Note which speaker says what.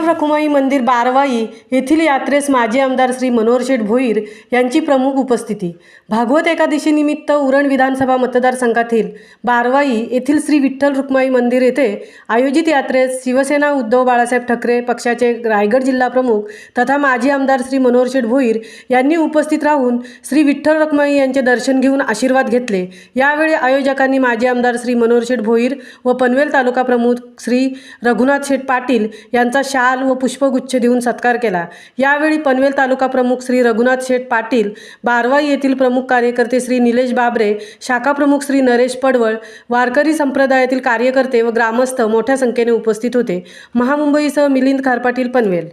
Speaker 1: रखुमाई मंदिर बारवाई येथील यात्रेस माजी आमदार श्री मनोहर शेठ भोईर यांची प्रमुख उपस्थिती। भागवत एकादशीनिमित्त उरण विधानसभा मतदारसंघातील बारवाई येथील श्री विठ्ठल रखुमाई मंदिर येथे आयोजित यात्रेस शिवसेना उद्धव बाळासाहेब ठाकरे पक्षाचे रायगड जिल्हा प्रमुख तथा माजी आमदार श्री मनोहर शेठ भोईर यांनी उपस्थित राहून श्री विठ्ठल रखुमाई यांचे दर्शन घेऊन आशीर्वाद घेतले। यावेळी आयोजकांनी माजी आमदार श्री मनोहर शेठ भोईर व पनवेल तालुका प्रमुख श्री रघुनाथ शेठ पाटील यांचा शाल व पुष्पगुच्छ देऊन सत्कार केला। यावेळी पनवेल तालुका प्रमुख श्री रघुनाथ शेठ पाटील, बारवाई येथील प्रमुख कार्यकर्ते श्री निलेश बाबरे, शाखा प्रमुख श्री नरेश पडवळ, वारकरी संप्रदायातील कार्यकर्ते व ग्रामस्थ मोठ्या संख्येने उपस्थित होते। महामुंबईसह मिलिंद खारपाटील, पनवेल।